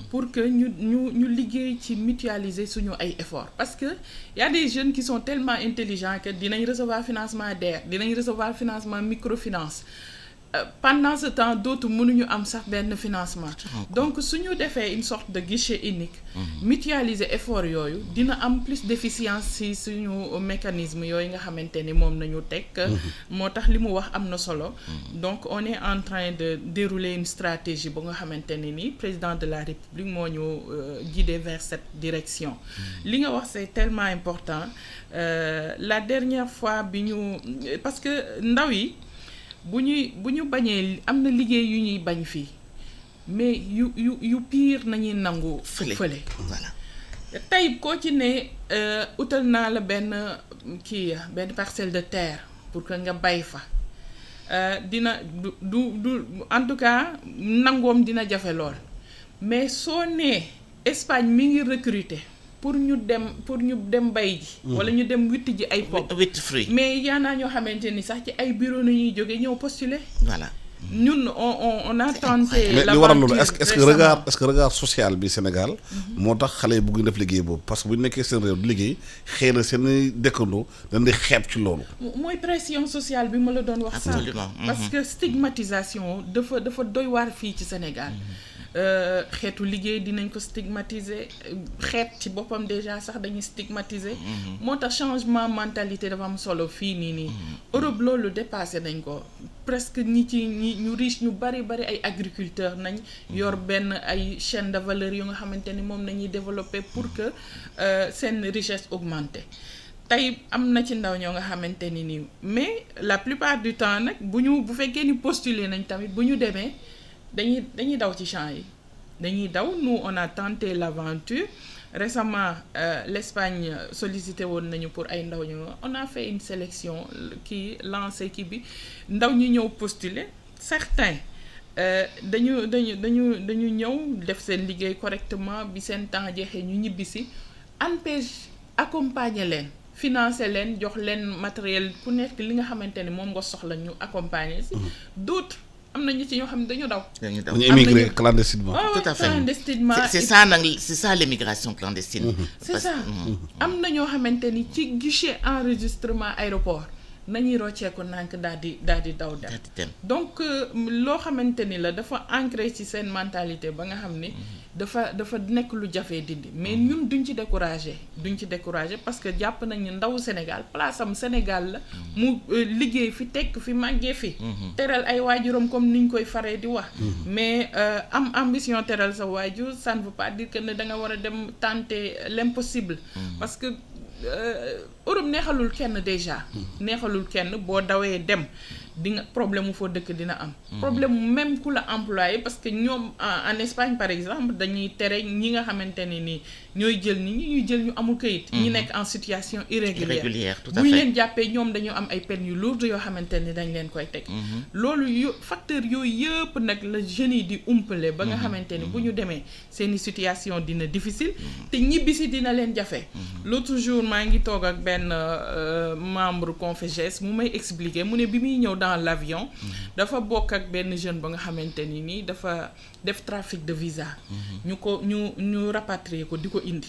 pour que ñu liggéey ci mutualiser suñu ay efforts parce que y a des jeunes qui sont tellement intelligents que dinañ recevoir financement DER dinañ recevoir financement microfinance pendant ce temps d'autres mënuñu am sax benn financement donc suñu defee une sorte de guichet unique mutualiser effort yooyu dina am plus d'efficience ci suñu mécanisme yooyu nga xamante ni moom nañu teg moo tax li mu wax am na solo donc on est en train de dérouler une stratégie ba nga xamante ne ni président de la République moo ñu guider vers cette direction li nga wax c'est tellement important la dernière fois bi ñu parce que ndaw yi bu ñu bañee am na liggéey yu ñuy bañ fii mais yu pire nañuy nangu fële voilà tey koo ci ne utal naa la benn parcelle de terre pour que nga bay fa dina du en tout cas nangoom dina jafe lool mais soo nee Espagne mi ngi recruter pour ñu dem bay ji wala ñu dem witti ji ay pop mais yaa naa ñoo xamante ni sax ci ay bureau na ñuy jóge ñëw postuler voilà ñun on a tenté mais li waral loolu est-ce que regard social bi Sénégal moo tax xale yi bëgg def liggéey boobu parce que bu ñu nekkee seen réew di liggéey xëy na seen dëkkandoo dañ di xeeb ci loolu mooy pression sociale bi ma la doon wax sax parce que stigmatisation dafa doy waar fii ci Sénégal xeetu liggéey dinañ ko stigmatiser xeet ci boppam déjà sax dañuy stigmatiser moo tax changement mentalité dafa am solo fii nii Europe loolu dépassé nañ ko presque ñu riche ñu bari ay agriculteurs nañ yor benn ay chaîne de valeur yu nga xamante ni moom nañuy développer pour que seen richesse augmente tey am na ci ndaw ñoo nga xamante ni nii mais la plupart du temps nag bu fekkee ni postuler nañ tamit bu ñu demee dañuy daw ci champs yi dañuy daw. Nous on a tenté l'aventure récemment l'Espagne sollicité woon nañu pour ay ndaw ñu on a fait une sélection lancé bi ndaw ñi ñëw postuler certains dañu ñëw def seen liggéey correctement bi seen temps jeexee ñu ñibbisi ANPEJ accompagner leen financer leen jox leen matériel ku nekk li nga xamante ni moom nga soxla ñu accompagner si d'autres am na ñu ci ñoo xam ne dañu daw. dañu émigré clandestinement. Tout à fait. Clandestinement. C'est ça nag c'est ça l'immigration clandestine. C'est ça. am na ñoo xamante ni ci guichet enregistrement aéroport nañuy rocceeku nànk daal di daw dem. donc loo xamante ni la dafa ancré ci seen mentalité ba nga xam ni dafa nekk lu jafee dindi mais ñun duñ ci découragé parce que jàpp nañ ni ndawu Sénégal place am Sénégal la mu liggéey fi tekk fi màggee fi teral ay waajuram comme niñ koy faree di wax mais am ambition teral sa waajur ça ne veut pas dire que ne da nga war a dem tenter l'impossible parce que Europe neexalul kenn déjà neexalul kenn boo dawee dem di nga problème mu foo dëkk dina am problème mu même ku la employé parce que ñoom en Espagne par exemple dañuy tere ñi nga xamante ne ni ñooy jël ñuy jël ñu amul kayit ñi nekk en situation irrégulière tout à fait bu ñu leen jàppee ñoom dañoo am ay peines yu lourdes yoo xamante ni dañ leen koy teg loolu facteur yooyu yëpp nag la jeunes yi di umpale ba nga xamante ni bu ñu demee seeni situation dina difficile te ñibbisi dina leen jafe l'autre jour maa ngi toog ak benn membre Conféges mu may expliquer mu ne bi muy ñëw dans l'avion dafa bokk ak benn jeune ba nga xamante ni nii dafa def trafic de visa ñu rapatrier ko di ko indi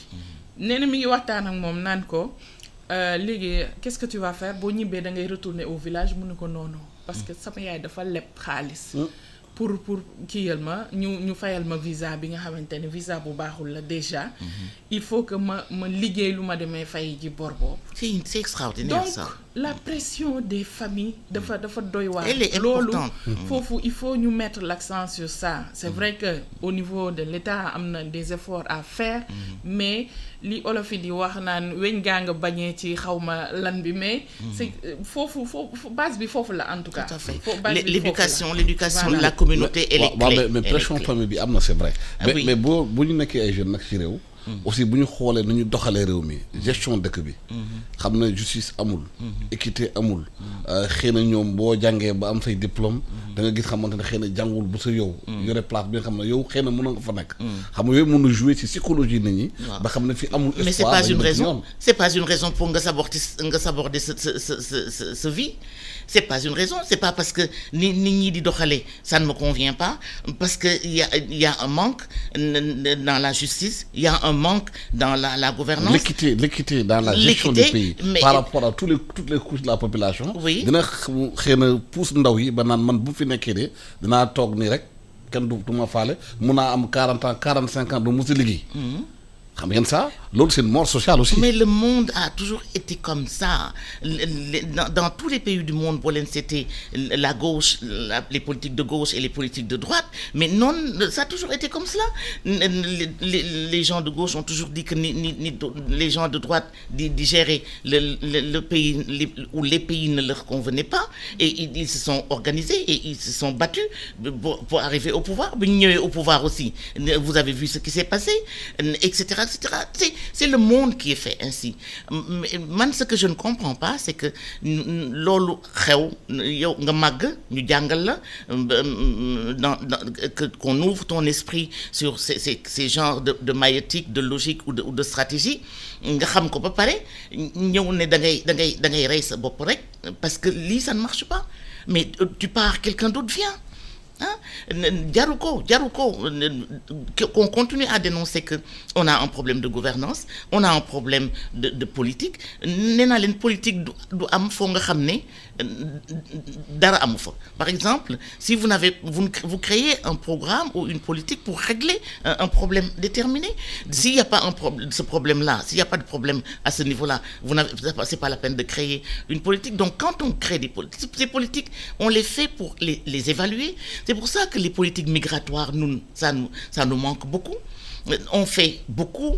nee na mi ngi waxtaan ak moom naan ko léegi qu'est-ce que tu vas faire boo ñibbee da ngay retourner au village mu ne ko non parce que sama yaay dafa leb xaalis pour kiyal ma ñu fayal ma visa bi nga xamante ne visa bu baaxul la déjà il faut que ma liggéey lu ma demee fay ji bor boobu c'est extraordinaire donc ça. La pression des familles dafa doy waar Elle est loolu importante. foofu il faut ñu mettre l'accent sur ça c'est vrai que au niveau de l'État am na des efforts à faire mais li olof yi di wax naan weñ gaa nga bañee ci xawma lan bi mais c'est foofu base bi foofu la en tout cas. Tout à fait. Base bi L'éducation de Voilà. la communauté elle est clé. mais pression famille bi am na c'est vrai Oui. mais bu ñu nekkee ay jeunes nag ci réew aussi bu ñu xoolee nu ñu doxalee réew mi gestion dëkk bi xam na justice amul équité amul xëy na ñoom boo jàngee ba am say diplôme da nga gis xamante ne xëy na jàngul bu sa yow yore place bi nga xam ne yow xëy na mën nga fa nekk xam nga yooyu mën a jouer ci psychologie nit ñi ba xam ne fi amul Mais c'est espoir pas dañu une nekk raison. ñoom. C'est pas une raison pour nga saborder ce vie. C'est pas une raison. C'est pas parce que ni ñi di doxalee ça ne me convient pas parce que il y a un manque dans la justice, il y a un manque dans la gouvernance. L'équité dans la gestion du pays mais- par rapport à toutes les couches de la population. Oui. dina xëy na pousse ndaw yi ba naan man bu fi nekkee de dinaa toog nii rek kenn du ma faale mun naa am 40 ans 45 ans du musi liggéey. xam ngeen ça loolu c'est une mort sociale aussi. Mais le monde a toujours été comme ça. Dans tous les pays du monde, c'était la gauche, les politiques de gauche et les politiques de droite. Mais non, ça a toujours été comme cela. Les gens de gauche ont toujours dit que les gens de droite digéraient le pays où les pays ne leur convenaient pas. Et ils se sont organisés et ils se sont battus pour arriver au pouvoir. Au pouvoir aussi, vous avez vu ce qui s'est passé, etc. C'est le monde qui est fait ainsi. Man, ce que je ne comprends pas, c'est que loolu xew yow nga màgg ñu jàngal la qu'on ouvre ton esprit sur ces genres de maïeutique, de logique ou de stratégie nga xam ko ba pare ñëw ne da ngay rey sa bopp rek parce que lii ça ne marche pas mais tu pars, quelqu'un d'autre vient. Jaru ko qu'on continue à dénoncer que on a un problème de gouvernance, on a un problème de politique. Nee naa leen politique du am foo nga xam ne dara amu fa. Par exemple, si vous créez un programme ou une politique pour régler un problème déterminé, s'il n'y a pas ce problème-là, s'il n'y a pas de problème à ce niveau-là, c'est pas la peine de créer une politique. Donc quand on crée des politiques, on les fait pour les évaluer. C'est pour ça que les politiques migratoires, ça nous manque beaucoup. On fait beaucoup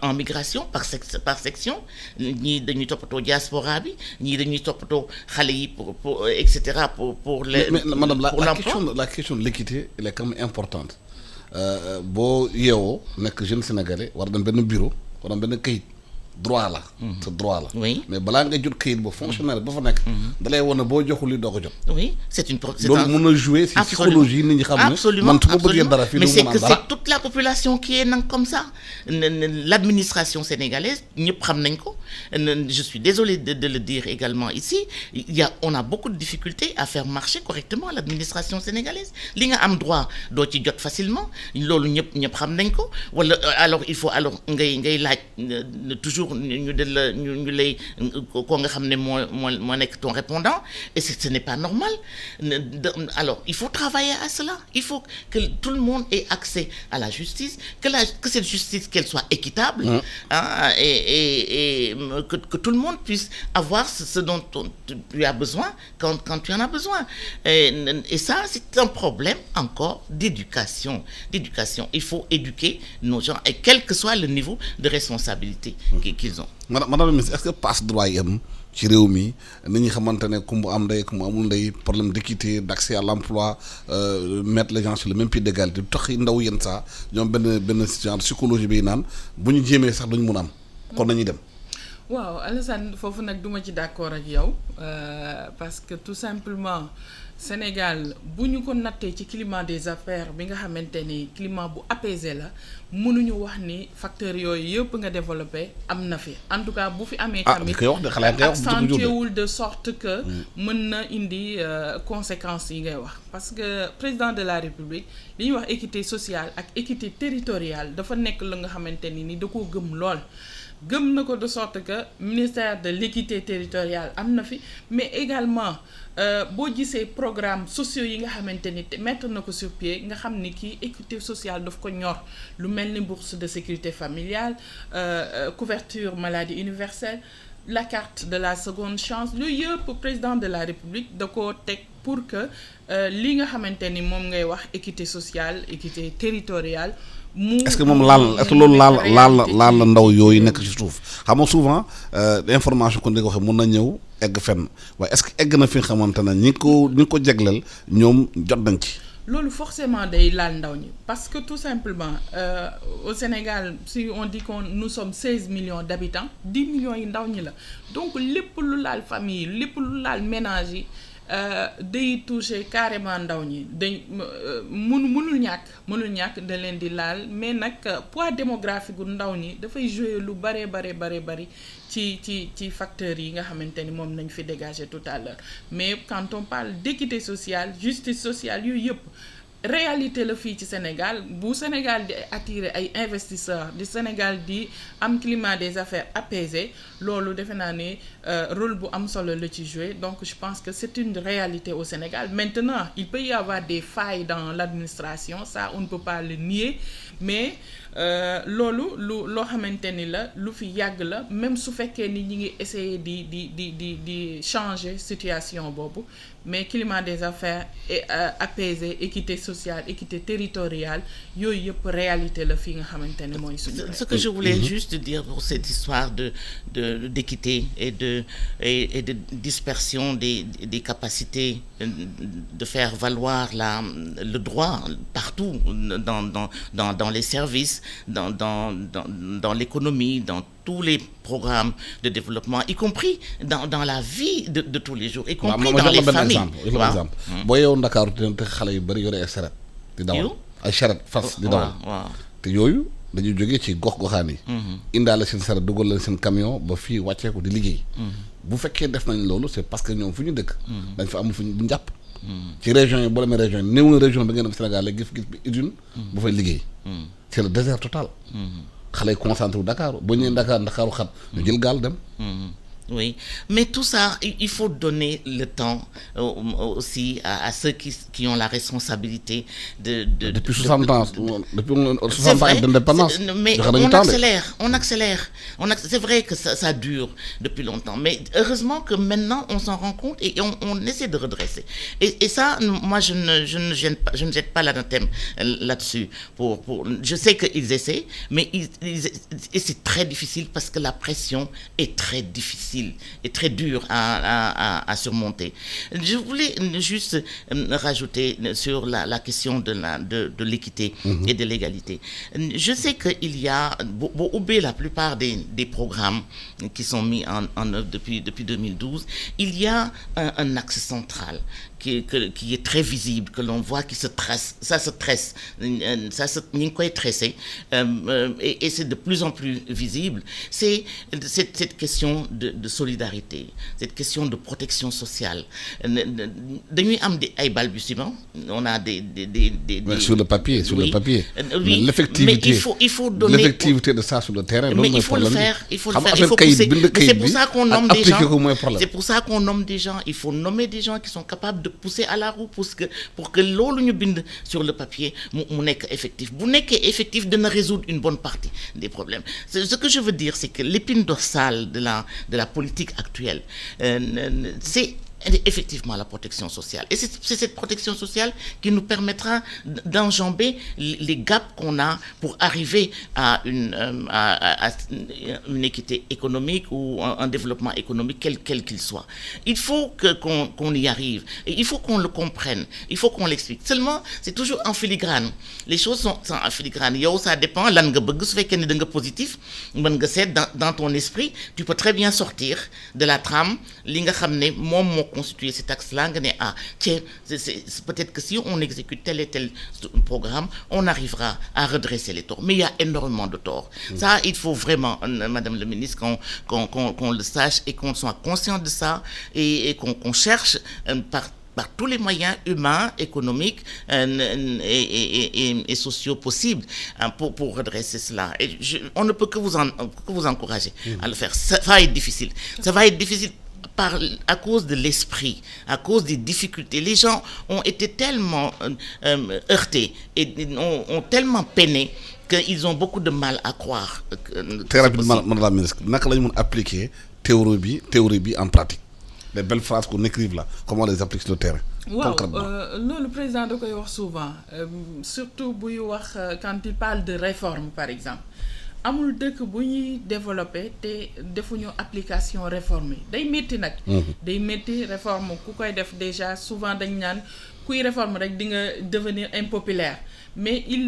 en migration par section. Ñii dañuy toppatoo diaspora bi, ñii dañuy toppatoo xale yi pour etc. pour les. mais madame pour la question de l'équité elle est quand même importante boo yeewoo nekk jeune sénégalais war dem benn bureau war dem benn kayit droit la. sa droit la. Oui. mais balaa nga jot kayit ba fonctionnaire ba fa nekk. da lay wane boo joxul li doo ko jot. Oui, loolu mën a jouer ci psychologie nit ñi xam ne man su ma bëggee dara fii mais du c'est mu que naan dara. c'est toute la population qui est nag comme ça. L'administration sénégalaise ñëpp xam nañ ko. Je suis désolé de le dire également ici, on a beaucoup de difficultés à faire marcher correctement l'administration sénégalaise. Li nga am droit doo ci jot facilement loolu ñëpp xam nañ ko wala alors il faut alors ngay laaj toujours ñu lay ko nga xam ne moo nekk ton répondant et ce n'est pas normal. Alors il faut travailler à cela. Il faut que tout le monde ait accès à la justice, que cette justice qu'elle soit équitable, et que tout le monde puisse avoir ce dont tu as besoin quand tu en as besoin. Et ça, c'est un problème encore d'éducation. Il faut éduquer nos gens, et quel que soit le niveau de responsabilité qu'ils ont. Madame la ministre, est-ce que passe droit yi am ci réew mi nit ñi xamante ne ku mu am ndey ku mu amul ndey problème d'équité, d'accès à l'emploi, mettre les gens sur le même pied d'égalité du tax ndaw yenn saa ñoom benn genre psychologie bi naan bu ñu jéemee sax duñu mun a am kon nañuy dem. waaw Alassane foofu nag duma ci d'accord ak yow parce que tout simplement Sénégal bu ñu ko nattee ci climat des affaires bi nga xamante ni climat bu apaisé la mënuñu wax ni facteurs yooyu yëpp nga développé am na fi en tout cas bu fi amee tamit accentué wul de sorte que mën na indi conséquences yi ngay wax parce que président de la République li ñuy wax équité sociale ak équité territoriale dafa nekk la nga xamante ni da koo gëm lool. gëm na ko de sorte que ministère de l'équité territoriale am na fi mais également boo gisee programme sociaux yi nga xamante ni mettre na ko sur pied nga xam ni kii équité sociale daf ko ñor lu mel ni bourse de sécurité familiale, couverture maladie universelle, la carte de la seconde chance yooyu yëpp président de la République da ko teg pour que li nga xamante ni moom ngay wax équité sociale équité territoriale. Est-ce que moom est-ce que loolu laal la ndaw yooyu nekk ci suuf xam nga souvent information kon di ko waxee mën na ñëw egg fenn waaye est-ce que egg na fi nga xamante ne ñi ko jegleel ñoom jot nañ ci. loolu forcément day laal ndaw ñi parce que tout simplement au Sénégal si on dit que nous sommes 16 millions d'habitants 10 millions yi ndaw ñi la donc lépp lu laal famille lépp lu laal ménage yi day toucher carrément ndaw ñi day mënul ñàkk da leen di laal mais nag poids démographique gu ndaw ñi dafay jouer lu bari ci facteurs yi nga xamante ni moom nañ fi dégager tout à l'heure mais quand on parle d'équité sociale justice sociale yooyu yëpp réalité la fii ci Sénégal bu Sénégal di attirer ay investisseurs di Sénégal di am climat des affaires apaisé loolu defe naa ne rôle bu am solo la ci jouer donc je pense que c'est une réalité au Sénégal. Maintenant il peut y avoir des failles dans l'administration ça on ne peut pas le nier mais loolu loo xamante ni la lu fi yàgg la même su fekkee ni ñi ngi essayer di changer situation boobu mais climat des affaires apaisé équité sociale équité territoriale yooyu yëpp réalité la fi nga xamante ni mooy suñu. Ce que je voulais juste dire pour cette histoire d'équité et de dispersion des capacités de faire valoir le droit partout dans les services, dans l'économie, dans tous les programmes de développement, y compris dans la vie de tous les jours, y compris dans les familles. Exemple boo yow Ndakaaru te xale yu bëri yore ay charrette di dawal ay charrette fas di dawal te yooyu dañuy jógee ci gox-goxaan yi indaale seen charrette dugal leen seen camion ba fii wàcceeku di liggéey bu fekkee def nañ loolu c'est parce que ñoom fu ñu dëkk dañ fa am fu ñu jàpp ci région yi boo demee région yi néew na région bi ngeen dem Sénégal la gis bi usine bu fay liggéey c'est le désert total xale yi concentré wu Dakar boo ñëwee Ndakaaru xat ñu jël gaal dem. Oui, mais tout ça, il faut donner le temps aussi à ceux qui ont la responsabilité depuis 60 ans, depuis 60 ans d'indépendance. Mais on accélère. C'est vrai que ça dure depuis longtemps, mais heureusement que maintenant on s'en rend compte et on essaie de redresser. Et ça, moi je ne jette pas l'anathème là-dessus. Je sais qu'ils essaient, mais et c'est très difficile parce que la pression est très difficile difficile et très dur à surmonter. Je voulais juste rajouter sur la question de l'équité et de l'égalité. Je sais qu'il y a, la plupart des programmes qui sont mis en œuvre depuis 2012, il y a un axe central qui est très visible, que l'on voit qui se tresse, ça se tresse, et c'est de plus en plus visible, c'est cette question de solidarité, cette question de protection sociale. Dañuy am ay balbutiements, on a des sur le papier, oui, mais l'effectivité, mais il faut donner l'effectivité de ça sur le terrain, mais il faut le faire, il faut pousser. Mais c'est pour ça qu'on nomme des gens. C'est pour ça qu'on nomme des gens. Il faut nommer des gens qui sont capables de pousser à la roue pour que loolu ñu bind sur le papier mu nekk effectif. Bu nekkee effectif dana résoudre une bonne partie des problèmes. Ce que je veux dire, c'est que l'épine dorsale de la politique actuelle, c'est effectivement la protection sociale. Et c'est cette protection sociale qui nous permettra d'enjamber les gaps qu'on a pour arriver à une équité économique ou un développement économique, quel qu'il soit. Il faut qu'on y arrive. Et il faut qu'on le comprenne. Il faut qu'on l'explique. Seulement, c'est toujours en filigrane. Les choses sont en filigrane. Yow, ça dépend. Lan nga bëgg, su fekkee ne da nga positif, mën nga seet dans ton esprit, tu peux très bien sortir de la trame li nga xam ne moom constituer cet axe-là, c'est peut-être que si on exécute tel et tel programme, on arrivera à redresser les torts. Mais il y a énormément de torts. Ça, il faut vraiment, Madame le ministre, qu'on le sache et qu'on soit conscient de ça et qu'on cherche par tous les moyens humains, économiques et sociaux possibles pour redresser cela. Et on ne peut que vous encourager à le faire. Ça va être difficile. Ça va être difficile à cause de l'esprit, à cause des difficultés. Les gens ont été tellement heurtés et ont tellement peiné qu'ils ont beaucoup de mal à croire. Très rapidement, Madame la ministre, naka lañu mën appliquer théorie bi en pratique? Les belles phrases qu'on écrive là, comment on les applique sur le terrain? Waaw, le président da koy wax souvent, surtout buy wax quand il parle de réforme par exemple. Amul dëkk bu ñuy développer te defuñu application réforme yi day métti nag. Day métti réforme ku koy def déjà souvent dañ naan kuy réforme rek di nga devenir impopulaire. Mais il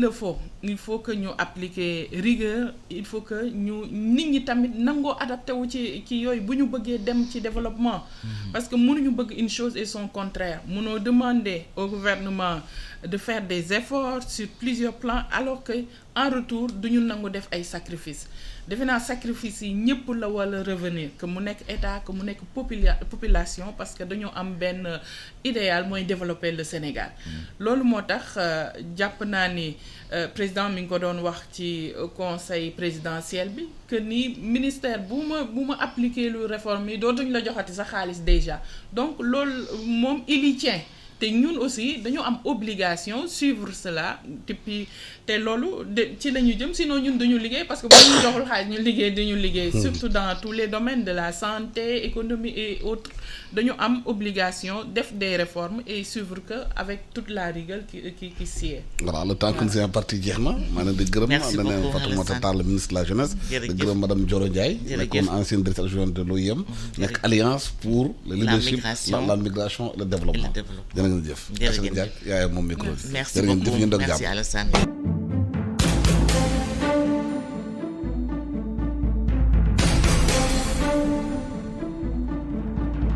faut que ñu appliquer rigueur, il faut que ñu nit ñi tamit nangoo adapté wu ci yooyu bu ñu bëggee dem ci développement. Parce que mënuñu bëgg une chose et son contraire. Mënoo demander au gouvernement de faire des efforts sur plusieurs plans alors que en retour duñu nangu def ay sacrifices. Defe naa sacrifice yi ñëpp la wala revenir, que mu nekk état, que mu nekk population, parce que dañoo am benn idéal mooy développer le Sénégal. Loolu moo tax jàpp naa ni président mi ngi ko doon wax ci conseil présidentiel bi que ni ministère bu ma appliquer lu réforme yi dootuñ la joxati sa xaalis déjà. Donc loolu moom il y tient. te ñun aussi dañu am obligation suivre cela depuis te loolu ci la ñu jëm sinon ñun duñu liggéey parce que bu ñu joxul xaalis ñu liggéey duñu liggéey surtout dans tous les domaines de la santé, économie et autres dañu am obligation def des réformes et suivre que avec toute la rigueur qui s'y est. Voilà, le temps que nous avons parti jeex na maa leen di gërëm maa Fatoumata Tall le ministre de la jeunesse di gërëm madame Dioro Ndiaye nekkoon ancienne directrice adjointe de l'OIM nekk alliance pour le leadership la migration et le développement. Jërëjëf. Merci beaucoup. Merci Alassane.